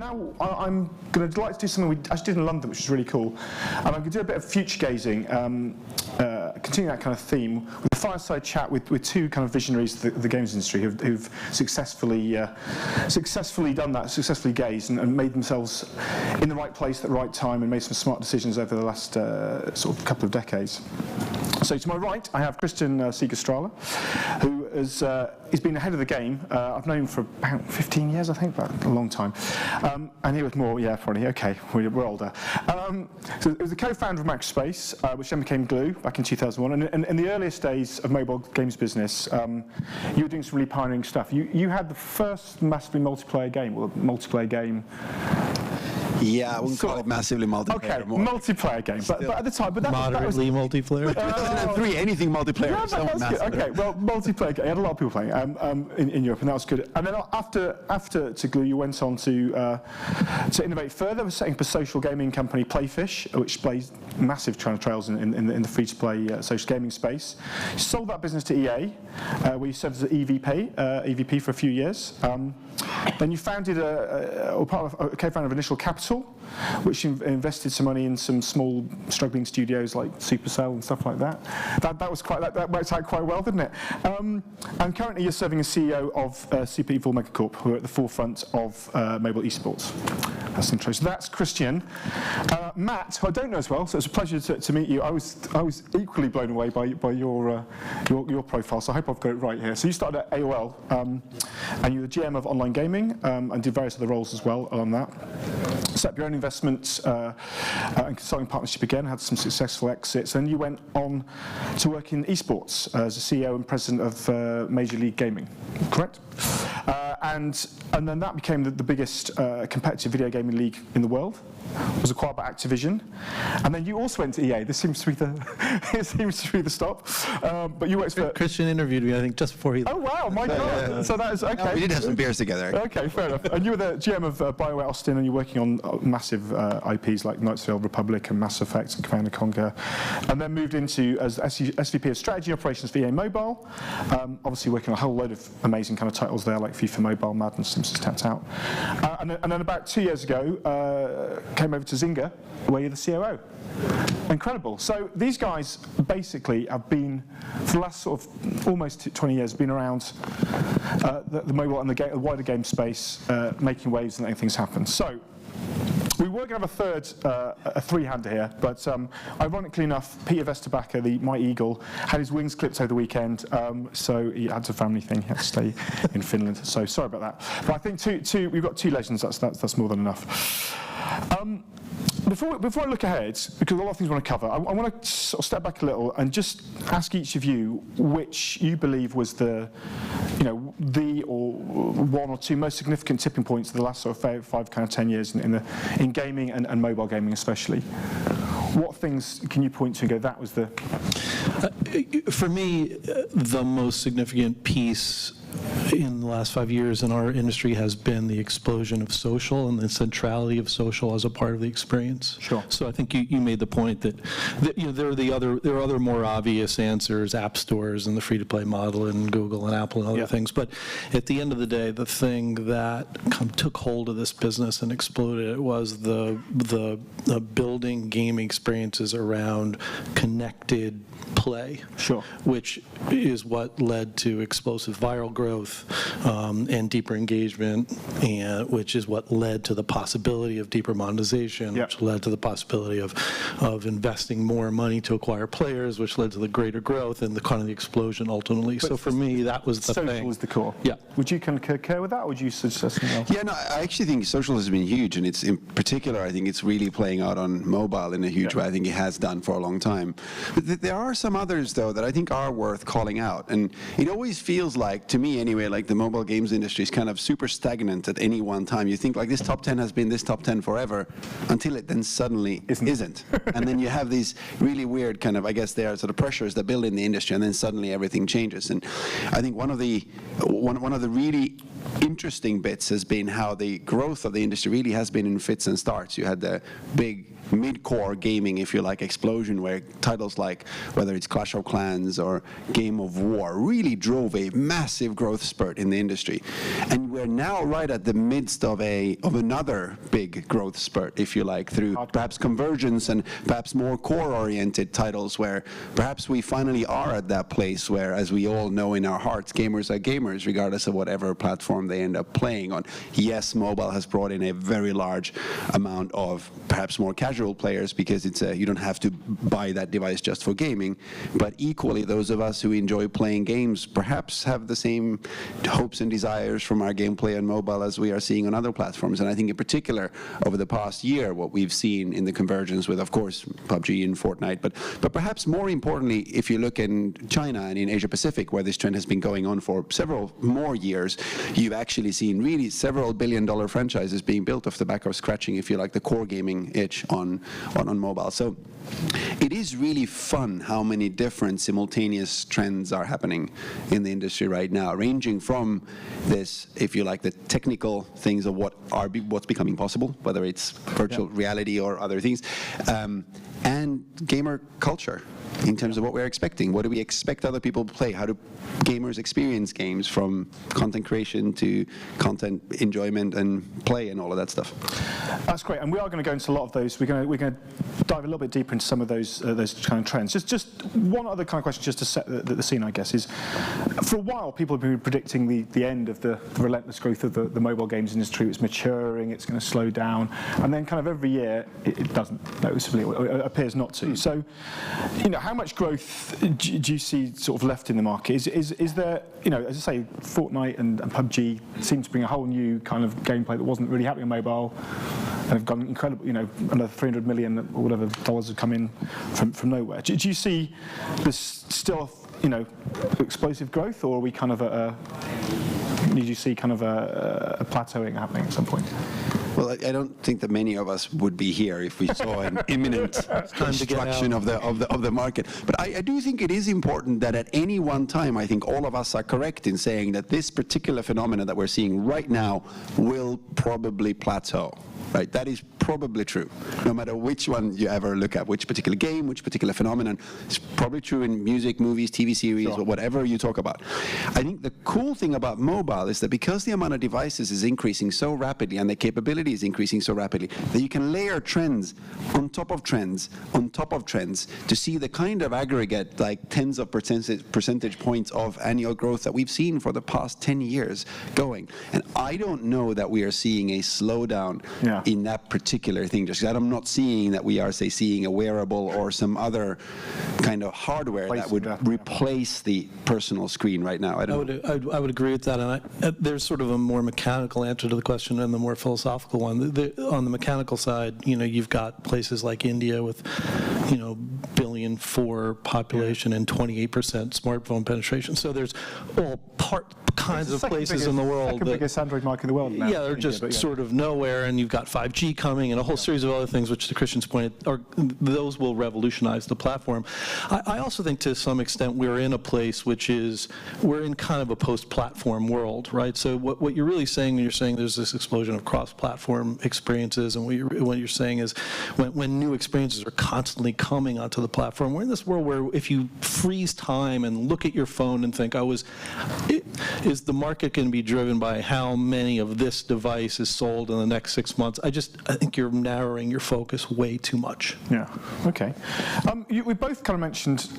now I'm going to like to do something we actually did in London, which is really cool. And I'm going to do a bit of future gazing, continue that kind of theme with a fireside chat with two kind of visionaries of the games industry who've successfully done that, successfully gazed and made themselves in the right place at the right time and made some smart decisions over the last sort of couple of decades. So to my right, I have Kristian Segerstrale, who he's been ahead of the game. I've known him for about 15 years, I think, but a long time. And he was more, yeah, probably, okay, we're older. So he was the co-founder of Makerspace, which then became Glue back in 2001. And in the earliest days of mobile games business, you were doing some really pioneering stuff. You had the first massively multiplayer game. Yeah, I wouldn't call it massively multiplayer. Okay, multiplayer game, but at the time, moderately multiplayer. 2003, anything multiplayer. Yeah, that was good. Okay, well, multiplayer game. You had a lot of people playing in Europe, and that was good. And then after to Glue, you went on to innovate further, setting up a social gaming company, Playfish, which plays massive trails in the free-to-play social gaming space. You sold that business to EA, where you served as an EVP for a few years. Then you founded co-founder of Initial Capital, which invested some money in some small struggling studios like Supercell and stuff like that. That worked out quite well, didn't it? And currently you're serving as CEO of Super Evil Megacorp, who are at the forefront of mobile esports. That's interesting. So that's Kristian. Matt, who I don't know as well, so it's a pleasure to meet you. I was equally blown away by your profile, so I hope I've got it right here. So you started at AOL, and you were the GM of online gaming, and did various other roles as well on that. Set up your own investments and consulting partnership again, had some successful exits. Then you went on to work in esports as a CEO and president of Major League Gaming, correct? And then that became the biggest competitive video gaming league in the world. It was acquired by Activision, and then you also went to EA. This seems to be the stop. But you worked for Kristian interviewed me, I think, just before he. Oh wow, my God! So that is okay. No, we did have some beers together. Okay, fair enough. And you were the GM of BioWare Austin, and you're working on massive IPs like Knights of the Old Republic and Mass Effect and Command & Conquer, and then moved into as SVP of Strategy Operations for EA Mobile. Obviously working on a whole load of amazing kind of titles there, like FIFA Mobile, Madden, Simpsons Tapped Out. And then about 2 years ago, came over to Zynga, where you're the COO. Incredible. So these guys basically have been, for the last sort of almost 20 years, been around the mobile and the wider game space, making waves and letting things happen. So we were going to have a three-hander here, but ironically enough, Peter Vesterbacker, the Mighty Eagle, had his wings clipped over the weekend, so he had a family thing. He had to stay in Finland. So sorry about that. But I think we've got two legends. That's more than enough. Before I look ahead, because a lot of things I want to cover, I want to sort of step back a little and just ask each of you which you believe was the or one or two most significant tipping points of the last sort of five kind of 10 years in gaming and mobile gaming especially. What things can you point to and go, that was the... For me, the most significant piece in the last 5 years in our industry has been the explosion of social and the centrality of social as a part of the experience. Sure. So I think you made the point that there are other more obvious answers, app stores and the free-to-play model and Google and Apple and other things. But at the end of the day, the thing that took hold of this business and exploded it was the building game experiences around connected play, sure, which is what led to explosive viral growth and deeper engagement, and which is what led to the possibility of deeper monetization, which led to the possibility of investing more money to acquire players, which led to the greater growth and the kind of the explosion ultimately. But so for me, that was the social thing. Was the core. Yeah. Would you concur with that, or would you suggest something else? Yeah, no, I actually think social has been huge, and it's in particular, I think it's really playing out on mobile in a huge way. I think it has done for a long time. But there are some others, though, that I think are worth calling out. And it always feels like, to me anyway, like the mobile games industry is kind of super stagnant at any one time. You think like this top 10 has been this top 10 forever, until it then suddenly isn't. And then you have these really weird kind of, I guess they are sort of pressures that build in the industry, and then suddenly everything changes. And I think one of the really interesting bits has been how the growth of the industry really has been in fits and starts. You had the big mid-core gaming, if you like, explosion where titles like, whether it's Clash of Clans or Game of War, really drove a massive growth spurt in the industry. And we're now right at the midst of another big growth spurt, if you like, through perhaps convergence and perhaps more core-oriented titles where perhaps we finally are at that place where, as we all know in our hearts, gamers are gamers, regardless of whatever platform they end up playing on. Yes, mobile has brought in a very large amount of perhaps more casual players because it's you don't have to buy that device just for gaming, but equally those of us who enjoy playing games perhaps have the same hopes and desires from our gameplay on mobile as we are seeing on other platforms. And I think in particular over the past year what we've seen in the convergence with, of course, PUBG and Fortnite, but perhaps more importantly, if you look in China and in Asia Pacific where this trend has been going on for several more years, you've actually seen really several billion-dollar franchises being built off the back of scratching, if you like, the core gaming itch on mobile. So it is really fun how many different simultaneous trends are happening in the industry right now, ranging from this, if you like, the technical things of what's becoming possible, whether it's virtual reality or other things, and gamer culture in terms of what we're expecting. What do we expect other people to play? How do gamers experience games, from content creation to content enjoyment and play and all of that stuff? That's great, and we are going to go into a lot of those. We're going to dive a little bit deeper into some of those kind of trends. Just one other kind of question, just to set the scene, I guess, is for a while people have been predicting the end of the relentless growth of the mobile games industry. It's maturing, it's going to slow down, and then kind of every year it doesn't noticeably, it appears not to. So, how much growth do you see sort of left in the market? Is there, as I say, Fortnite and PUBG seem to bring a whole new kind of gameplay that wasn't really happening on mobile, and have gone incredible, another $300 million or whatever dollars have come in from nowhere. Do you see this still, explosive growth, or are we kind of did you see kind of a plateauing happening at some point? Well, I don't think that many of us would be here if we saw an imminent destruction of the market. But I do think it is important that at any one time, I think all of us are correct in saying that this particular phenomenon that we're seeing right now will probably plateau. Right? That is probably true. No matter which one you ever look at, which particular game, which particular phenomenon, it's probably true in music, movies, TV series, or whatever you talk about. I think the cool thing about mobile is that because the amount of devices is increasing so rapidly and the capability is increasing so rapidly, that you can layer trends on top of trends on top of trends to see the kind of aggregate, like tens of percentage points of annual growth that we've seen for the past 10 years going. And I don't know that we are seeing a slowdown in that particular thing, just that I'm not seeing that we are, say, seeing a wearable or some other kind of hardware that would replace the personal screen right now. I would agree with that, and there's sort of a more mechanical answer to the question and the more philosophical one. On the mechanical side, you've got places like India with, 1.4 billion population and 28% smartphone penetration. So there's all kinds of places in the world. Second biggest Android market in the world now. Yeah, they're just sort of nowhere, and you've got 5G coming and a whole series of other things, which to Kristian's point, those will revolutionize the platform. I also think to some extent we're in a place which is, we're in kind of a post-platform world, right? So what you're really saying when you're saying there's this explosion of cross-platform experiences, and what you're saying is when new experiences are constantly coming onto the platform, we're in this world where if you freeze time and look at your phone and think, is the market going to be driven by how many of this device is sold in the next 6 months? I think you're narrowing your focus way too much. Yeah, okay. We both kind of mentioned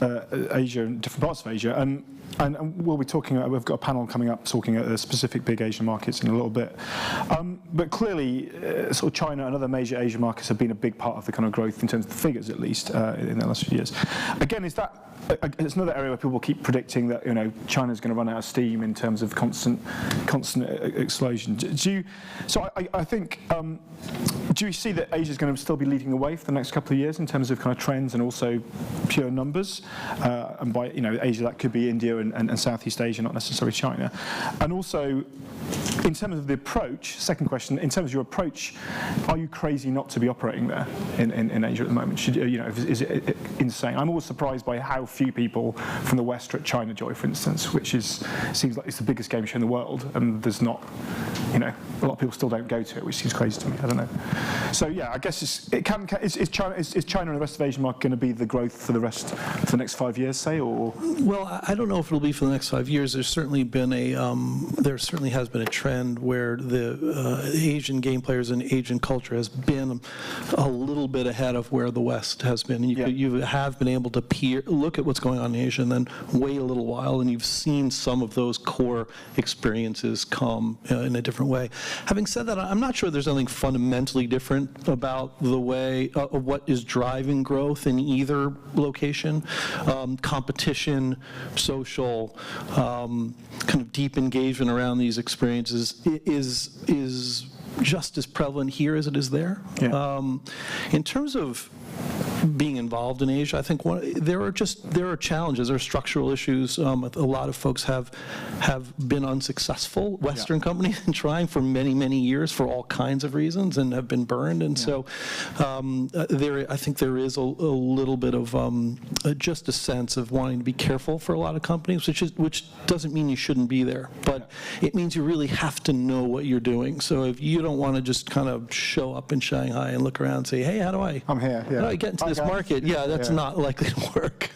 Asia and different parts of Asia, and we'll be talking, we've got a panel coming up talking at the specific big Asian markets in a little bit. But clearly, sort of China and other major Asian markets have been a big part of the kind of growth in terms of the figures, at least, in the last few years. Again, it's another area where people keep predicting that China's going to run out of steam in terms of constant explosion. I think, do you see that Asia's going to still be leading the way for the next couple of years in terms of kind of trends and also pure numbers? And by Asia, that could be India and Southeast Asia, not necessarily China. And also, in terms of the approach, second question, in terms of your approach, are you crazy not to be operating there in Asia at the moment? Is it insane? I'm always surprised by how few people from the West are at China Joy, for instance, which seems like it's the biggest game show in the world, and there's not, a lot of people still don't go to it, which seems crazy to me. I don't know. So yeah, I guess is China and the rest of Asia market going to be the growth for the next 5 years, say, or? Well, I don't know if it'll be for the next 5 years. There's certainly been there certainly has been a trend where the Asian game players and Asian culture has been a little bit ahead of where the West has been. And you have been able to look at what's going on in Asia and then wait a little while, and you've seen some of those core experiences come in a different way. Having said that, I'm not sure there's anything fundamentally different about the way of what is driving growth in either location. Competition, social, kind of deep engagement around these experiences is just as prevalent here as it is there. Yeah. In terms of being involved in Asia, I think there are challenges, there are structural issues. A lot of folks have been unsuccessful, Western companies, in trying for many, many years for all kinds of reasons and have been burned. And so I think there is a little bit of just a sense of wanting to be careful for a lot of companies, which doesn't mean you shouldn't be there, but it means you really have to know what you're doing. So if you don't want to just kind of show up in Shanghai and look around and say, hey, I'm here, how do I get into this market? Yeah, that's not likely to work.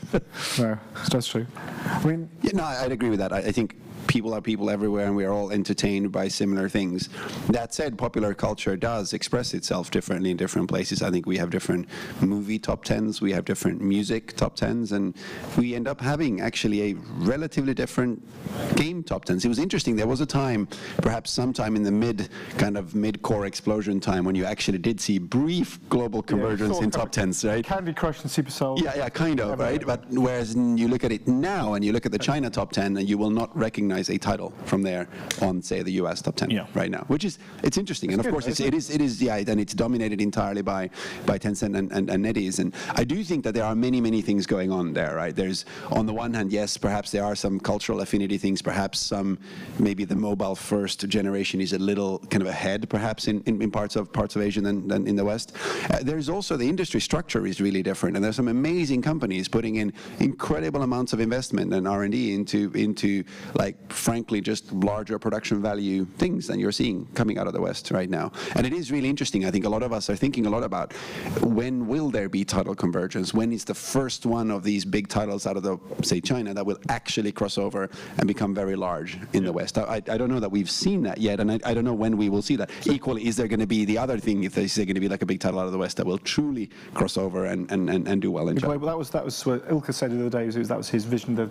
No, that's true. I mean, I'd agree with that. I think people are people everywhere, and we are all entertained by similar things. That said, popular culture does express itself differently in different places. I think we have different movie top 10s, we have different music top 10s, and we end up having actually a relatively different game top 10s. It was interesting. There was a time, perhaps sometime in the mid-core explosion time, when you actually did see brief global convergence in top 10s, right? Candy Crush and Supercell. Yeah, kind of, right? But whereas you look at it now, and you look at the China top 10, and you will not recognize a title from there on, say, the US top 10 right now, which it's interesting. And of course, it is, and it's dominated entirely by Tencent and NetEase. And I do think that there are many, many things going on there, right? There's, on the one hand, yes, perhaps there are some cultural affinity things, perhaps maybe the mobile first generation is a little kind of ahead, perhaps in parts of Asia than in the West. There's also the industry structure is really different, and there's some amazing companies putting in incredible amounts of investment and R&D into like, frankly, just larger production value things than you're seeing coming out of the West right now. And it is really interesting. I think a lot of us are thinking a lot about when will there be title convergence? When is the first one of these big titles out of say, China that will actually cross over and become very large in the West? I don't know that we've seen that yet, and I don't know when we will see that. Equally, is there going to be the other thing, if there's going to be like a big title out of the West that will truly cross over and do well in China? Well, that was what Ilka said the other day, that was his vision, the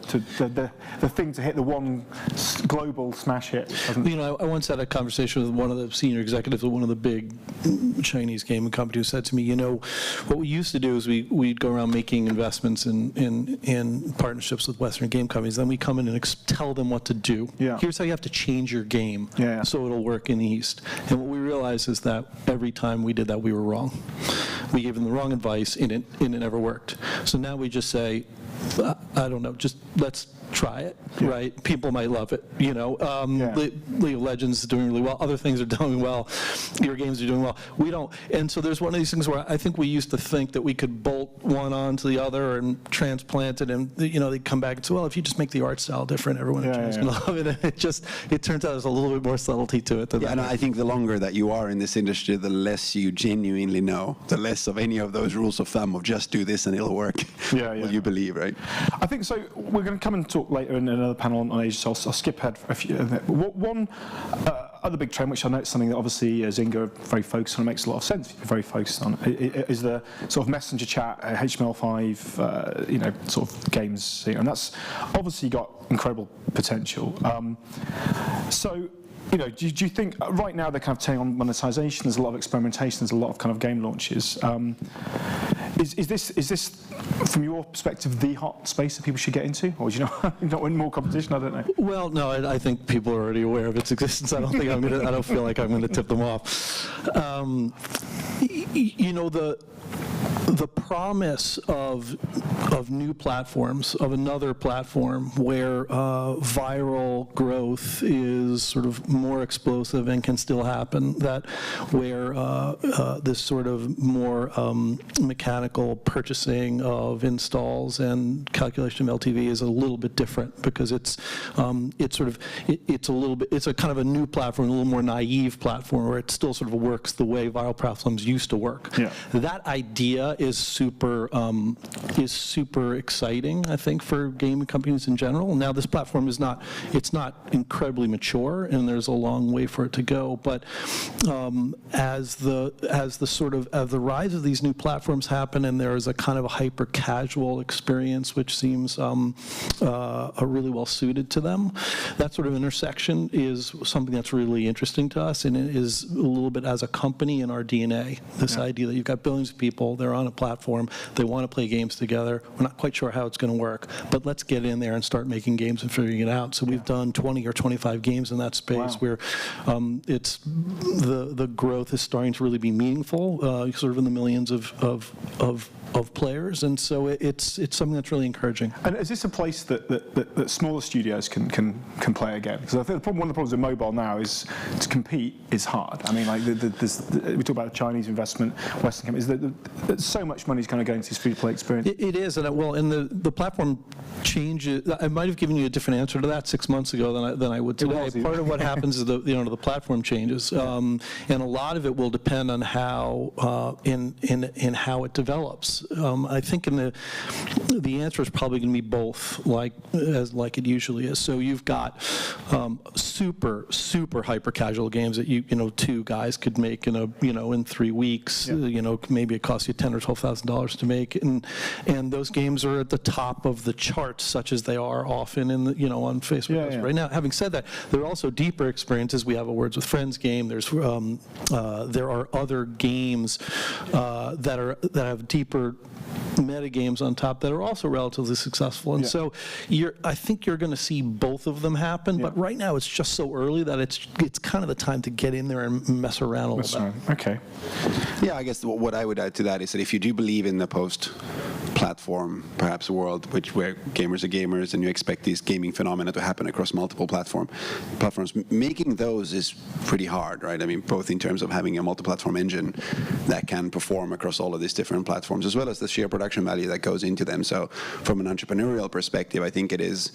thing to hit the one global smash hit. I once had a conversation with one of the senior executives of one of the big Chinese gaming companies who said to me, what we used to do is we'd go around making investments in partnerships with Western game companies. Then we come in and tell them what to do. Yeah. Here's how you have to change your game so it'll work in the East. And what we realized is that every time we did that, we were wrong. We gave them the wrong advice, and it never worked. So now we just say, I don't know, just let's try it, right? People might love it, League of Legends is doing really well. Other things are doing well. Your games are doing well. We don't. And so there's one of these things where I think we used to think that we could bolt one onto the other and transplant it, and they come back and say, well, if you just make the art style different, everyone in China's going to love it. And it turns out there's a little bit more subtlety to it than that. And I think the longer that you are in this industry, the less you genuinely know, the less of any of those rules of thumb of just do this and it'll work. Will you believe, right? I think so. We're going to come and talk later in another panel on Asia, so I'll skip ahead a few. One other big trend, which I know is something that obviously Zynga are very focused on, makes a lot of sense. You're very focused on is the sort of messenger chat, HTML5, sort of games, and that's obviously got incredible potential. Do you think right now they're kind of taking on monetization? There's a lot of experimentation. There's a lot of kind of game launches. Is this, from your perspective, the hot space that people should get into, or do you not want more competition? I don't know. Well, no, I think people are already aware of its existence. I don't feel like I'm going to tip them off. the promise of new platforms, of another platform where viral growth is sort of more explosive and can still happen, that where this sort of more mechanical purchasing of installs and calculation of LTV is a little bit different, because it's a kind of a new platform, a little more naive platform, where it still sort of works the way viral platforms used to work. Yeah. That idea is super exciting, I think, for gaming companies in general. Now, this platform is not incredibly mature, and there's a long way for it to go. But as the rise of these new platforms happen, and there is a kind of a hyper casual experience, which seems really well suited to them, that sort of intersection is something that's really interesting to us, and it is a little bit as a company in our DNA. This idea that you've got billions of people, they're on a platform, they want to play games together. We're not quite sure how it's going to work, but let's get in there and start making games and figuring it out. So we've done 20 or 25 games in that space where it's the growth is starting to really be meaningful, sort of in the millions of players, and so it's something that's really encouraging. And is this a place that smaller studios can play again? Because I think one of the problems with mobile now is to compete is hard. I mean, like we talk about Chinese investment, Western companies. That so much money is kind of going to this free-to-play experience. It is, and the platform changes. I might have given you a different answer to that 6 months ago than I would today. Part of what happens is the platform changes, and a lot of it will depend on how in how it develops. I think the answer is probably going to be both, like it usually is. So you've got super hyper casual games that two guys could make in 3 weeks. Maybe it costs you $10,000 or $12,000 to make, and those games are at the top of the charts, such as they are often on Facebook right now. Having said that, there are also deeper experiences. We have a Words with Friends game. There are other games that have deeper meta games on top that are also relatively successful, and so I think you're going to see both of them happen. But right now it's just so early that it's kind of the time to get in there and mess around a little bit. Okay. Yeah, I guess what I would add to that is that if you do believe in the post-platform, perhaps world, where gamers are gamers, and you expect these gaming phenomena to happen across multiple platforms, making those is pretty hard, right? I mean, both in terms of having a multi-platform engine that can perform across all of these different platforms, as well as the sheer production value that goes into them. So from an entrepreneurial perspective, I think it is,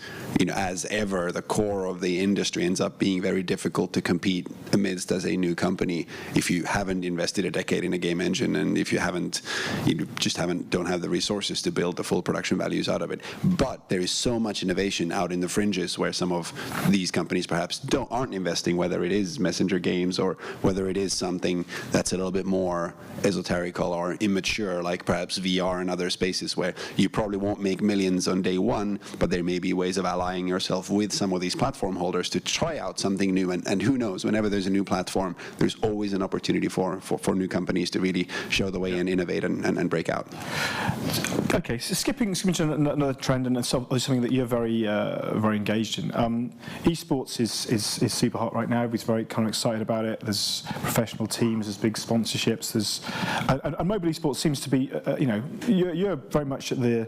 as ever, the core of the industry ends up being very difficult to compete amidst as a new company if you haven't invested a decade in a game engine, and if you don't have the resources to build the full production values out of it. But there is so much innovation out in the fringes where some of these companies perhaps aren't investing, whether it is messenger games or whether it is something that's a little bit more esoterical or immature, like perhaps VR and other spaces where you probably won't make millions on day one, but there may be ways of allying yourself with some of these platform holders to try out something new. And who knows, whenever there's a new platform, there's always an opportunity for new companies to really show the way and innovate and break out. Okay, so skipping to another trend, and something that you're very engaged in. Esports is super hot right now. Everybody's very kind of excited about it. There's professional teams, there's big sponsorships, and mobile esports seems to be, you're very much at the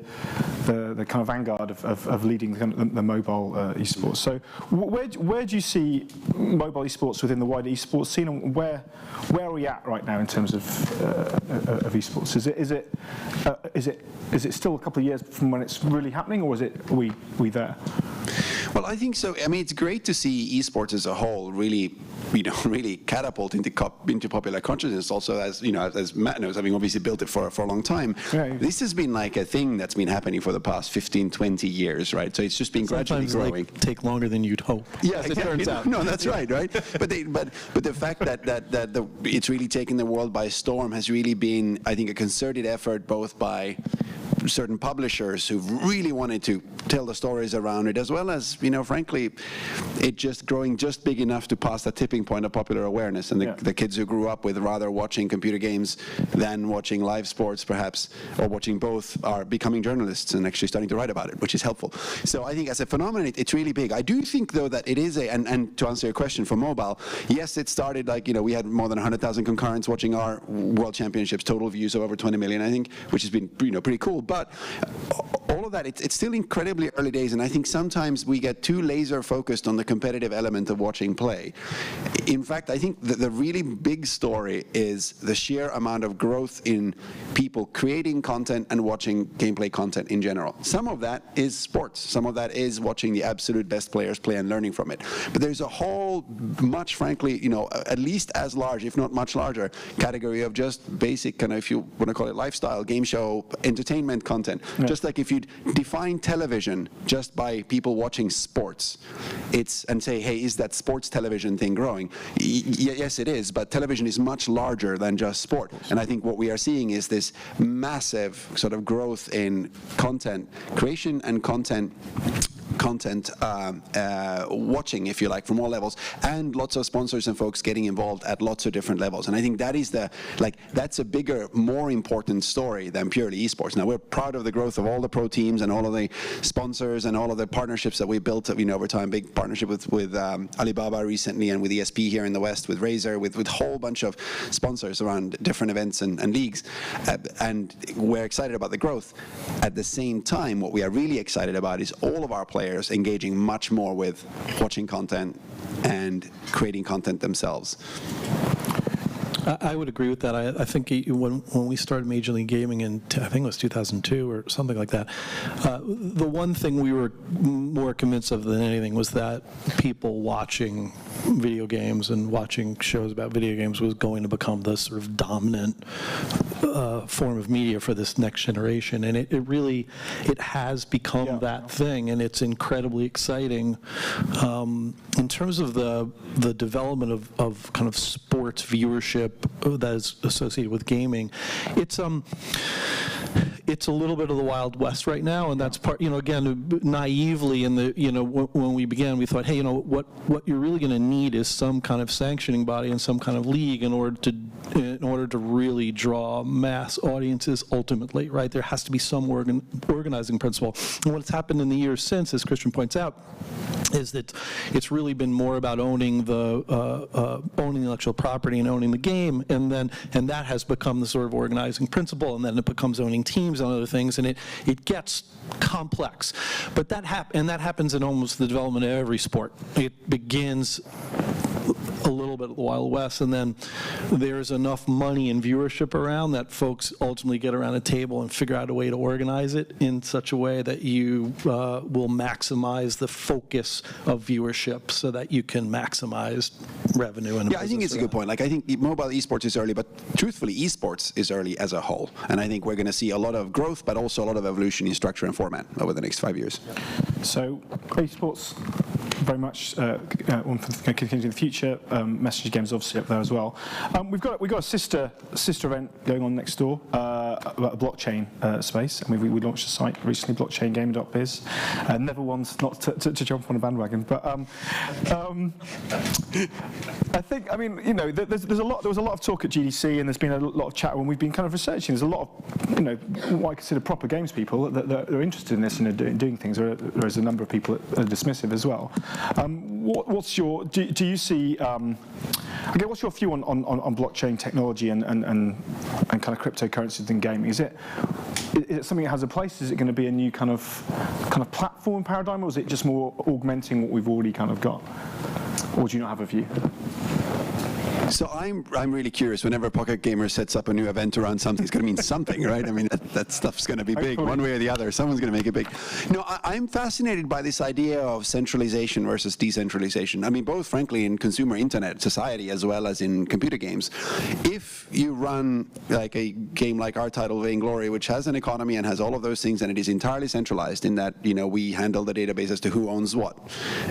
kind of vanguard of leading the mobile esports. So where do you see mobile esports within the wider esports scene, and where are we at right now in terms of esports? Is it still a couple of years from when it's really happening, or are we there? Well, I think so. I mean, it's great to see esports as a whole really catapult into popular consciousness. Also, as Matt knows, having obviously built it for a long time, this has been like a thing that's been happening for the past 15, 20 years, right? So it's just been gradually growing. Take longer than you'd hope. Yeah, it turns out. No, that's right? But the fact that it's really taken the world by storm has really been, I think, a concerted effort both by certain publishers who've really wanted to tell the stories around it, as well as, frankly, it just growing just big enough to pass that tipping point of popular awareness. And the kids who grew up with rather watching computer games than watching live sports, perhaps, or watching both, are becoming journalists and actually starting to write about it, which is helpful. So I think as a phenomenon, it's really big. I do think, though, that it is and to answer your question for mobile, yes, it started we had more than 100,000 concurrents watching our World Championships, total views of over 20 million, I think, which has been pretty cool. But all of that, it's still incredibly early days, and I think sometimes we get too laser focused on the competitive element of watching play. In fact, I think that the really big story is the sheer amount of growth in people creating content and watching gameplay content in general. Some of that is sports. Some of that is watching the absolute best players play and learning from it. But there's a whole, much frankly, at least as large, if not much larger, category of just basic kind of, if you want to call it lifestyle, game show, entertainment content. Yeah. Just like if you define television just by people watching sports, and say, hey, is that sports television thing growing? Yes, it is, but television is much larger than just sport. And I think what we are seeing is this massive sort of growth in content creation and content watching, if you like, from all levels, and lots of sponsors and folks getting involved at lots of different levels. And I think that is that's a bigger, more important story than purely esports. Now, we're proud of the growth of all the pro teams and all of the sponsors and all of the partnerships that we built over time. Big partnership with Alibaba recently, and with ESP here in the West, with Razer, with a whole bunch of sponsors around different events and leagues. And we're excited about the growth. At the same time, what we are really excited about is all of our players engaging much more with watching content and creating content themselves. I would agree with that. I think when we started Major League Gaming in, I think it was 2002 or something like that, the one thing we were more convinced of than anything was that people watching video games and watching shows about video games was going to become the sort of dominant form of media for this next generation. And it has become that thing, and it's incredibly exciting. In terms of the development of kind of sports viewership that is associated with gaming, it's a little bit of the Wild West right now, and that's part, again, naively when we began, we thought, hey, what you're really going to need is some kind of sanctioning body and some kind of league in order to really draw mass audiences ultimately, right? There has to be some organizing principle. And what's happened in the years since, as Kristian points out, is that it's really been more about owning the intellectual property and owning the game, and that has become the sort of organizing principle, and then it becomes owning teams and other things, and it gets complex. But that happens in almost the development of every sport. It begins a little bit of the Wild West, and then there's enough money and viewership around that folks ultimately get around a table and figure out a way to organize it in such a way that you will maximize the focus of viewership so that you can maximize revenue. And I think it's a good point. I think mobile esports is early, but truthfully, esports is early as a whole. And I think we're going to see a lot of growth, but also a lot of evolution in structure and format over the next 5 years. So esports very much one for continuing in the future. Message games obviously up there as well. We've got a sister event going on next door about a blockchain space. And we launched a site recently, blockchaingaming.biz. Never one's not to jump on a bandwagon, but I think there was a lot of talk at GDC, and there's been a lot of chat when we've been kind of researching. There's a lot of what I consider proper games people that are interested in this and doing things. There is a number of people that are dismissive as well. What's your do you see? What's your view on blockchain technology and kind of cryptocurrencies in gaming? Is it something that has a place? Is it going to be a new kind of platform paradigm, or is it just more augmenting what we've already kind of got? Or do you not have a view? So I'm really curious. Whenever Pocket Gamer sets up a new event around something, it's going to mean something, right? I mean, that stuff's going to be big, one way or the other. Someone's going to make it big. I'm fascinated by this idea of centralization versus decentralization. I mean, both, frankly, in consumer internet society as well as in computer games. If you run like a game like our title, Vainglory, which has an economy and has all of those things, and it is entirely centralized in that, we handle the database as to who owns what.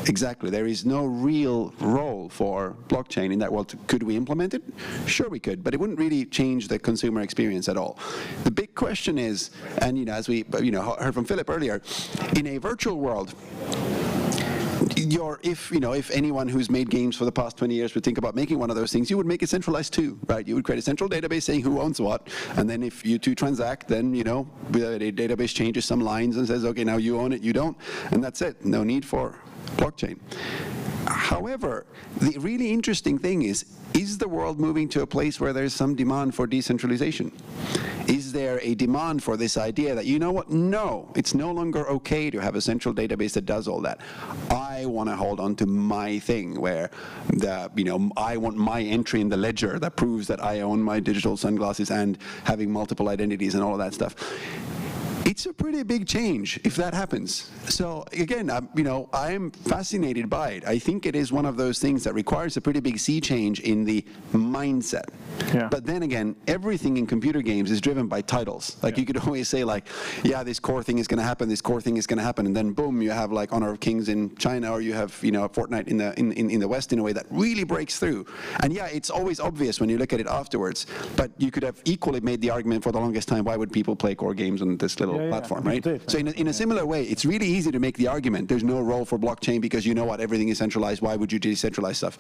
Exactly. There is no real role for blockchain in that world. Could we implement it? Sure we could, but it wouldn't really change the consumer experience at all. The big question is, and as we heard from Philip earlier, in a virtual world, if anyone who's made games for the past 20 years would think about making one of those things, you would make it centralized too, right? You would create a central database saying who owns what, and then if you two transact, then the database changes some lines and says, okay, now you own it, you don't, and that's it. No need for blockchain. However, the really interesting thing is the world moving to a place where there's some demand for decentralization? Is there a demand for this idea that, you know what, no, it's no longer okay to have a central database that does all that. I want to hold on to my thing where I want my entry in the ledger that proves that I own my digital sunglasses and having multiple identities and all of that stuff. It's a pretty big change if that happens. So again, I'm fascinated by it. I think it is one of those things that requires a pretty big sea change in the mindset. Yeah. But then again, everything in computer games is driven by titles. Like you could always say this core thing is going to happen, this core thing is going to happen, and then boom, you have like Honor of Kings in China, or you have Fortnite in the West in a way that really breaks through. And yeah, it's always obvious when you look at it afterwards. But you could have equally made the argument for the longest time, why would people play core games on this little platform, right? So in a similar way, it's really easy to make the argument there's no role for blockchain because everything is centralized. Why would you decentralize stuff?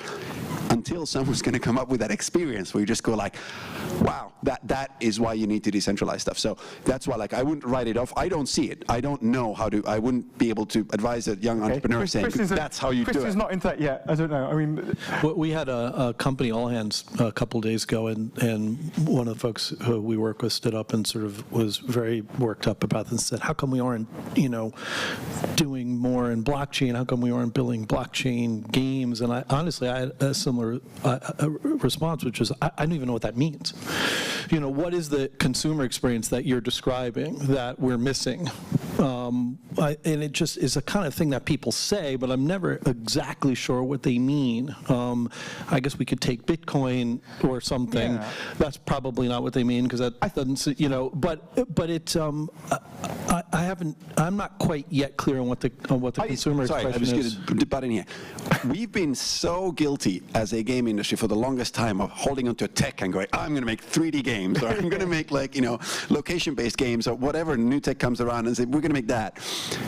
Until someone's going to come up with that experience where you just go like, wow, that is why you need to decentralize stuff. So that's why I wouldn't write it off. I don't see it. I don't know how to. I wouldn't be able to advise a young entrepreneur saying that's how you do it. Kristian's not into that yet. I don't know. I mean, we had a company all hands a couple days ago, and one of the folks who we work with stood up and sort of was very worked up about this and said, how come we aren't doing more in blockchain? How come we aren't building blockchain games? And I had a similar response, which was, I don't even know what that means. What is the consumer experience that you're describing that we're missing? And it just is a kind of thing that people say, but I'm never exactly sure what they mean. I guess we could take Bitcoin or something. Yeah. That's probably not what they mean, because that doesn't, but it's, I'm not quite yet clear on what the consumer expression is. Sorry, I'm just going to butt in here. We've been so guilty as a game industry for the longest time of holding onto tech and going, I'm going to make 3D games, or I'm going to make location-based games, or whatever new tech comes around, and say, we're going to make that,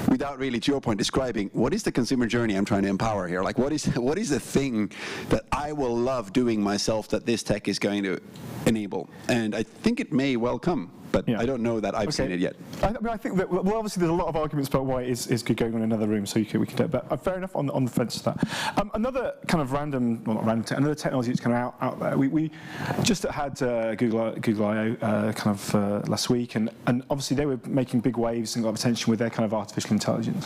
without really, to your point, describing what is the consumer journey I'm trying to empower here? Like, what is the thing that I will love doing myself that this tech is going to enable? And I think it may well come. But I don't know that I've seen it yet. I think that, well, obviously there's a lot of arguments about why it is good going on in another room, so we can do it. But fair enough on the fence to that. Another kind of another technology that's kind of out there. We just had Google I/O last week, and obviously they were making big waves and got attention with their kind of artificial intelligence.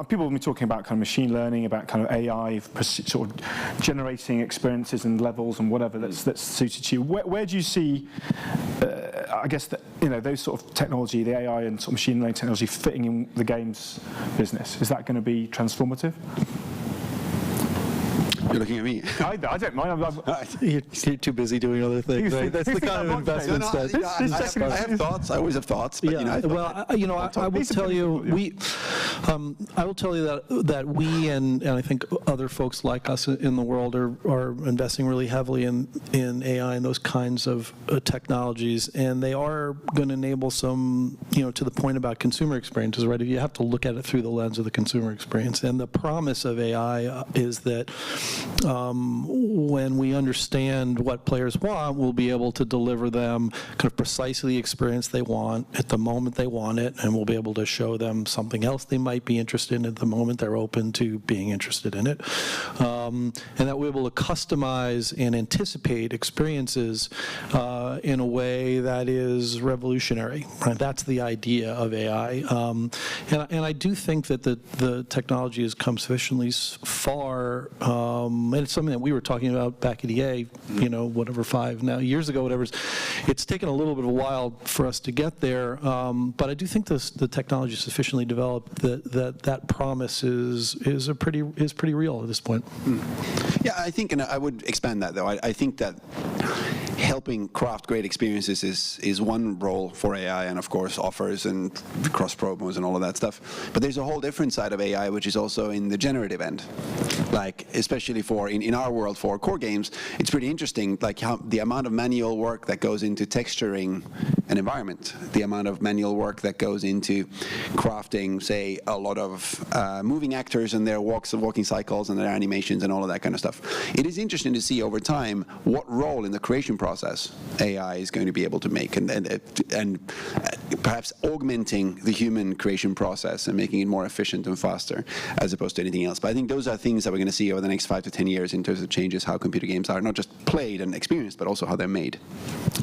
People have been talking about kind of machine learning, about kind of AI, sort of generating experiences and levels and whatever that's suited to you. Where do you see, I guess, those sort of technology, the AI and sort of machine learning technology fitting in the games business? Is that going to be transformative? You're looking at me. I don't mind. You're too busy doing other things. Right? That's the kind of investments that. I have thoughts. I always have thoughts. But, I will tell you, I will tell you that we and I think other folks like us in the world are investing really heavily in AI and those kinds of technologies, and they are going to enable some, to the point about consumer experiences, right? You have to look at it through the lens of the consumer experience, and the promise of AI is that when we understand what players want, we'll be able to deliver them kind of precisely the experience they want at the moment they want it, and we'll be able to show them something else they might be interested in at the moment they're open to being interested in it. And that we're able to customize and anticipate experiences in a way that is revolutionary. Right? That's the idea of AI. And I do think that the technology has come sufficiently far, and it's something that we were talking about back at EA, 5 years ago, whatever. It's taken a little bit of a while for us to get there, but I do think the technology is sufficiently developed that promise is pretty real at this point. Yeah, I think, and I would expand that though. I think that helping craft great experiences is one role for AI, and of course offers and cross promos and all of that stuff. But there's a whole different side of AI, which is also in the generative end. Like, especially for in our world for core games, it's pretty interesting, like how the amount of manual work that goes into texturing an environment, the amount of manual work that goes into crafting, say, a lot of moving actors and their walking cycles and their animations and all of that kind of stuff. It is interesting to see over time what role in the creation process AI is going to be able to make, and perhaps augmenting the human creation process and making it more efficient and faster as opposed to anything else. But I think those are things that we're going to see over the next 5 to 10 years in terms of changes how computer games are not just played and experienced, but also how they're made.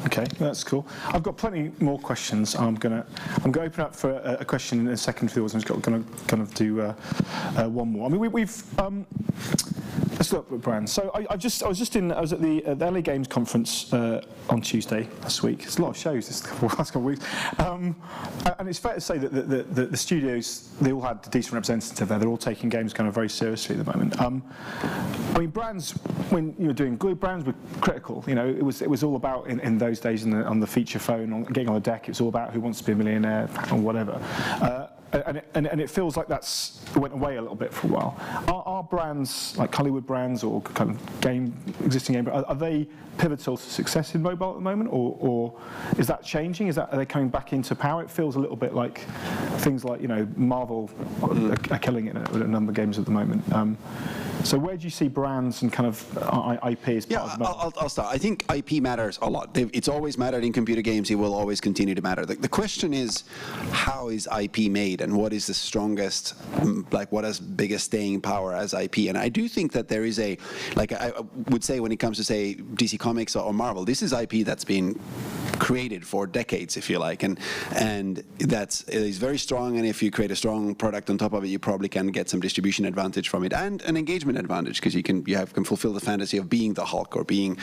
Okay, that's cool. I've got plenty more questions. I'm going to open up for a question in a second for the audience. I'm going to kind of do one more. I mean, we've let's look at brands. So I was at the LA Games conference on Tuesday last week. There's a lot of shows this last couple of weeks, and it's fair to say that the studios, they all had a decent representative there. They're all taking games kind of very seriously at the moment. I mean, brands, when you were doing glue, brands were critical. You know, it was all about in those days on the feature phone, getting on the deck. It was all about who wants to be a millionaire or whatever. And it feels like it went away a little bit for a while. Are brands like Hollywood brands or kind of existing game, are they pivotal to success in mobile at the moment, or is that changing? Are they coming back into power? It feels a little bit like things like, you know, Marvel are killing it in a number of games at the moment. So where do you see brands and kind of IP as part of the market? I'll start. I think IP matters a lot. It's always mattered in computer games. It will always continue to matter. The question is, how is IP made, and what is the strongest, like what has biggest staying power as IP? And I do think that there is I would say when it comes to, say, DC Comics or Marvel, this is IP that's been created for decades, if you like, and it is very strong. And if you create a strong product on top of it, you probably can get some distribution advantage from it and an engagement advantage, because you can fulfill the fantasy of being the Hulk or being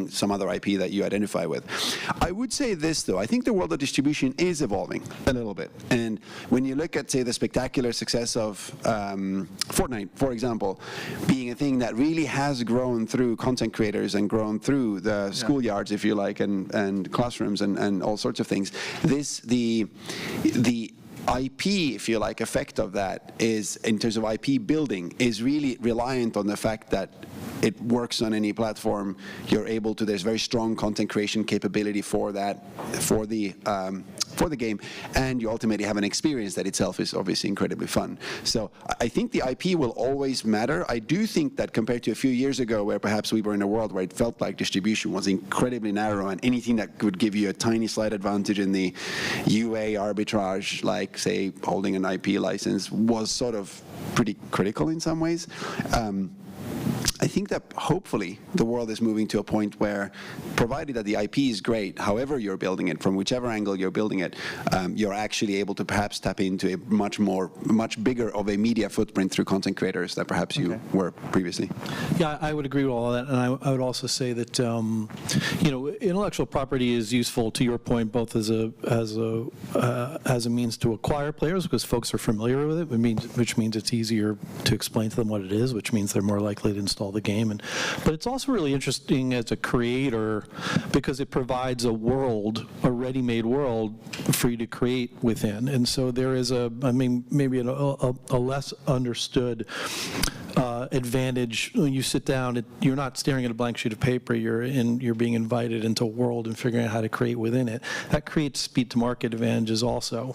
some other IP that you identify with. I would say this though, I think the world of distribution is evolving a little bit, and when you look at, say, the spectacular success of Fortnite, for example, being a thing that really has grown through content creators and grown through the schoolyards, if you like, and classrooms and all sorts of things. The IP, if you like, effect of that is, in terms of IP building, is really reliant on the fact that it works on any platform. You're able to, there's very strong content creation capability for that, for the game, and you ultimately have an experience that itself is obviously incredibly fun. So I think the IP will always matter. I do think that compared to a few years ago, where perhaps we were in a world where it felt like distribution was incredibly narrow, and anything that could give you a tiny slight advantage in the UA arbitrage, like, say, holding an IP license, was sort of pretty critical in some ways. I think that hopefully the world is moving to a point where, provided that the IP is great, however you're building it, from whichever angle you're building it, you're actually able to perhaps tap into a much bigger of a media footprint through content creators than perhaps you were previously. Yeah, I would agree with all of that, and I would also say that intellectual property is useful, to your point, both as a means to acquire players, because folks are familiar with it, which means it's easier to explain to them what it is, which means they're more likely to install the game. But it's also really interesting as a creator, because it provides a ready-made world for you to create within. And so there is maybe a less understood advantage. When you sit down, you're not staring at a blank sheet of paper. You're being invited into a world and figuring out how to create within it. That creates speed to market advantages also.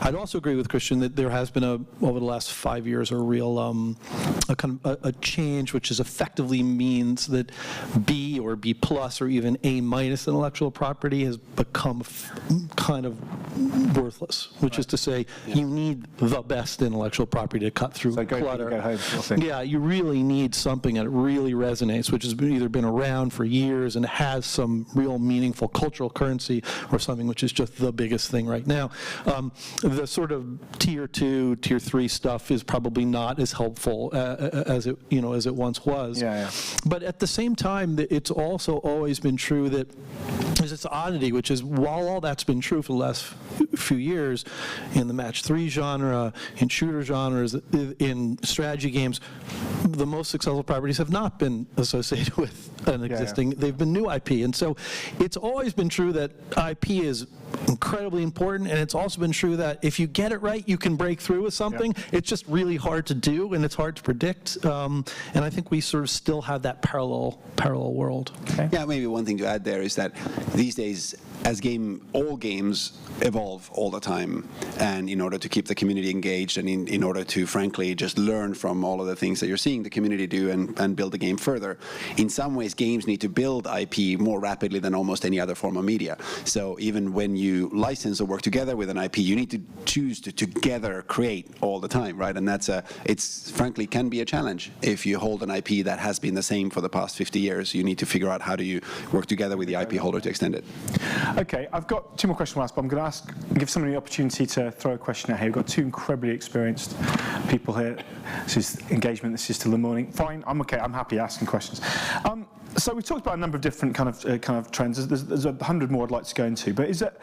I'd also agree with Kristian that there has been over the last 5 years a real a change, which is effectively means that B or B plus or even A minus intellectual property has become kind of worthless. Which is to say, you need the best intellectual property to cut through clutter. Go home. Yeah, you really need something that really resonates, which has either been around for years and has some real meaningful cultural currency, or something which is just the biggest thing right now. The sort of tier 2, tier 3 stuff is probably not as helpful as it once was. Yeah. But at the same time, it's also always been true that there's this oddity, which is, while all that's been true for the last few years in the match 3 genre, in shooter genres, in strategy games, the most successful properties have not been associated with an existing, they've been new IP. And so it's always been true that IP is incredibly important, and it's also been true that if you get it right, you can break through with something. It's just really hard to do, and it's hard to predict. And I think we sort of still have that parallel world. Okay. Yeah, maybe one thing to add there is that these days, as all games evolve all the time, and in order to keep the community engaged, and in order to, frankly, just learn from all of the things that you're seeing the community do and build the game further, in some ways, games need to build IP more rapidly than almost any other form of media. So even when you license or work together with an IP, you need to choose to together create all the time, right? And it's frankly can be a challenge. If you hold an IP that has been the same for the past 50 years, you need to figure out how do you work together with the IP holder to extend it. Okay, I've got two more questions to ask, but I'm going to give somebody the opportunity to throw a question out here. We've got two incredibly experienced people here. This is engagement, this is till the morning. Fine, I'm okay, I'm happy asking questions. So we talked about a number of different kind of trends. There's 100 more I'd like to go into, but is there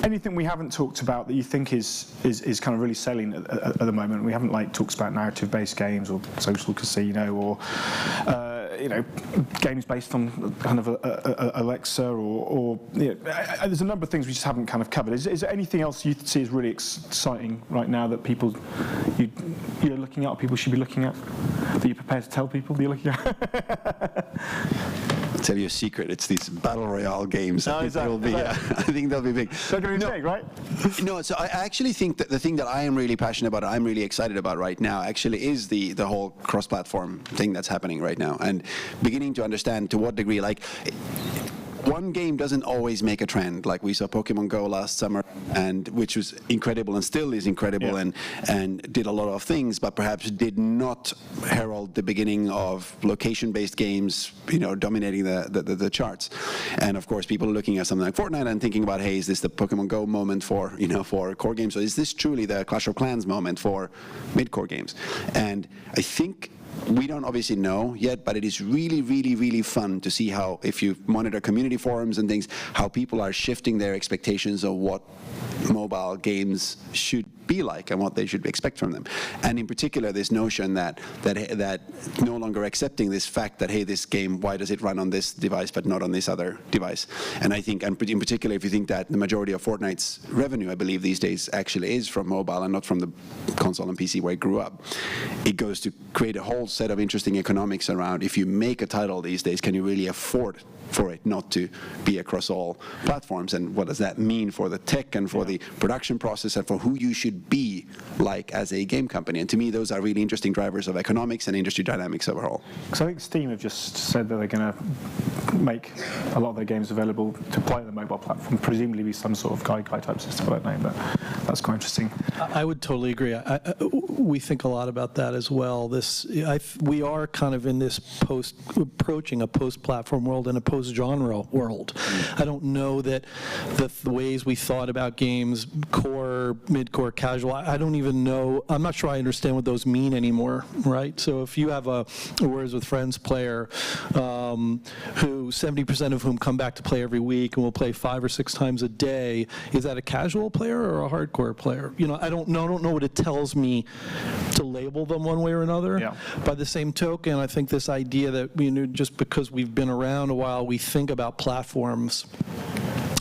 anything we haven't talked about that you think is kind of really selling at the moment? We haven't talked about narrative-based games or social casino or games based on kind of Alexa or there's a number of things we just haven't kind of covered. Is there anything else you see as really exciting right now that you're looking at, or people should be looking at, that you're prepared to tell people that you're looking at? I'll tell you a secret. It's these battle royale games. I think they'll be big. They're going to be big, right? No, so I actually think that the thing that I am really passionate about, I'm really excited about right now, actually is the whole cross-platform thing that's happening right now, and beginning to understand to what degree, one game doesn't always make a trend. Like we saw Pokemon Go last summer, and which was incredible and still is incredible, and did a lot of things, but perhaps did not herald the beginning of location-based games, dominating the charts. And of course, people are looking at something like Fortnite and thinking about, hey, is this the Pokemon Go moment for core games? Or is this truly the Clash of Clans moment for mid-core games? And I think we don't obviously know yet, but it is really, really, really fun to see how, if you monitor community forums and things, how people are shifting their expectations of what mobile games should be like and what they should expect from them. And in particular, this notion that no longer accepting this fact that, hey, this game, why does it run on this device but not on this other device? And I think, and in particular, if you think that the majority of Fortnite's revenue, I believe these days, actually is from mobile and not from the console and PC where it grew up, it goes to create a whole set of interesting economics around, if you make a title these days, can you really afford for it not to be across all platforms, and what does that mean for the tech and for the production process and for who you should be like as a game company? And to me, those are really interesting drivers of economics and industry dynamics overall. Because I think Steam have just said that they're going to make a lot of their games available to play on the mobile platform, presumably be some sort of guide type system, I don't know, but that's quite interesting. I would totally agree. We think a lot about that as well. We are kind of in this approaching a post-platform world and a post-genre world. I don't know that the ways we thought about games, core, mid-core, casual, I don't even know, I'm not sure I understand what those mean anymore, right? So if you have a Words with Friends player who 70% of whom come back to play every week and will play 5 or 6 times a day, is that a casual player or a hardcore player? I don't know what it tells me to label them one way or another. Yeah. By the same token, I think this idea that just because we've been around a while, we think about platforms.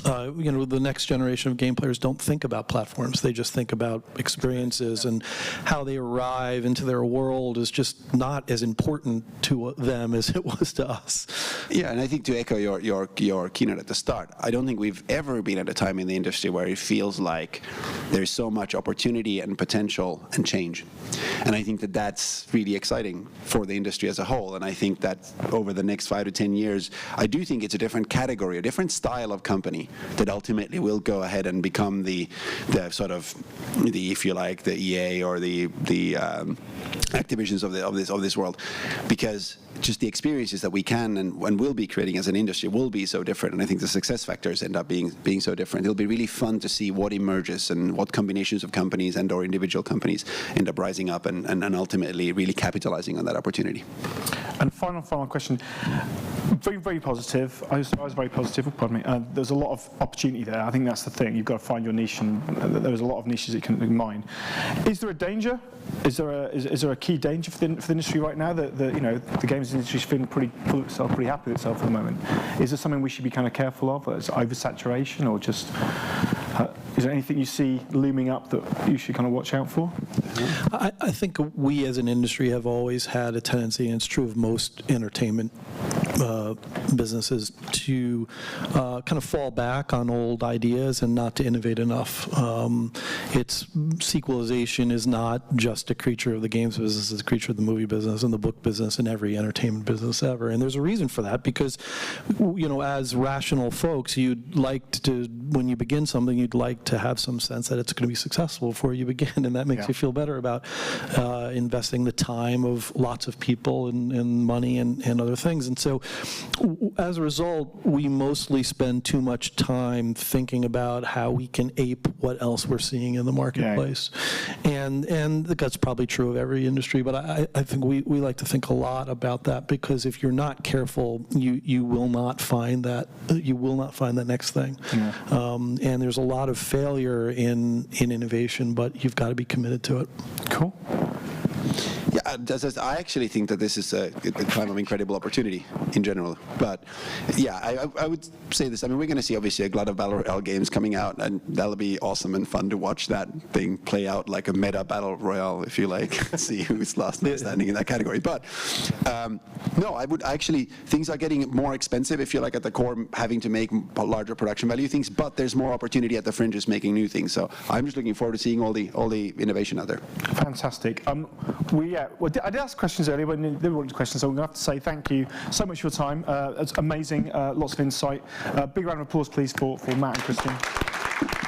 The next generation of game players don't think about platforms. They just think about experiences, and how they arrive into their world is just not as important to them as it was to us. Yeah, and I think to echo your keynote at the start, I don't think we've ever been at a time in the industry where it feels like there's so much opportunity and potential and change. And I think that that's really exciting for the industry as a whole. And I think that over the next 5 to 10 years, I do think it's a different category, a different style of company that ultimately will go ahead and become the sort of if you like, the EA or the Activisions of this world, because just the experiences that we can and will be creating as an industry will be so different, and I think the success factors end up being so different. It'll be really fun to see what emerges and what combinations of companies and or individual companies end up rising up and ultimately really capitalizing on that opportunity. And final question. very, very positive. I was very positive. Pardon me. There's a lot of opportunity there. I think that's the thing. You've got to find your niche, and there's a lot of niches that you can mine. Is there a danger? Is there a key danger for the industry right now that the games industry is feeling pretty happy with itself at the moment? Is there something we should be kind of careful of? Is it oversaturation, or just is there anything you see looming up that you should kind of watch out for? I think we as an industry have always had a tendency, and it's true of most entertainment businesses, to kind of fall back on old ideas and not to innovate enough. Sequelization is not just a creature of the games business, it's a creature of the movie business and the book business and every entertainment business ever. And there's a reason for that, because as rational folks, you'd like to, when you begin something, you'd like to have some sense that it's going to be successful before you begin, and that makes you feel better about investing the time of lots of people and money and other things. And so as a result, we mostly spend too much time thinking about how we can ape what else we're seeing in the marketplace. And that's probably true of every industry, but I think we like to think a lot about that, because if you're not careful, you will not find that next thing. And there's a lot of failure in innovation, but you've got to be committed to it. Cool. Yeah, I actually think that this is a time of incredible opportunity in general. But yeah, I would say this. I mean, we're going to see obviously a lot of Battle Royale games coming out, and that'll be awesome and fun to watch that thing play out like a meta Battle Royale, if you like, see who's last man standing in that category. But no, I would actually, things are getting more expensive, if you like, at the core, having to make larger production value things, but there's more opportunity at the fringes making new things. So I'm just looking forward to seeing all the innovation out there. Fantastic. I did ask questions earlier, but there weren't questions, so I'm going to have to say thank you so much for your time. It's amazing, lots of insight. Big round of applause, please, for Matt and Kristian.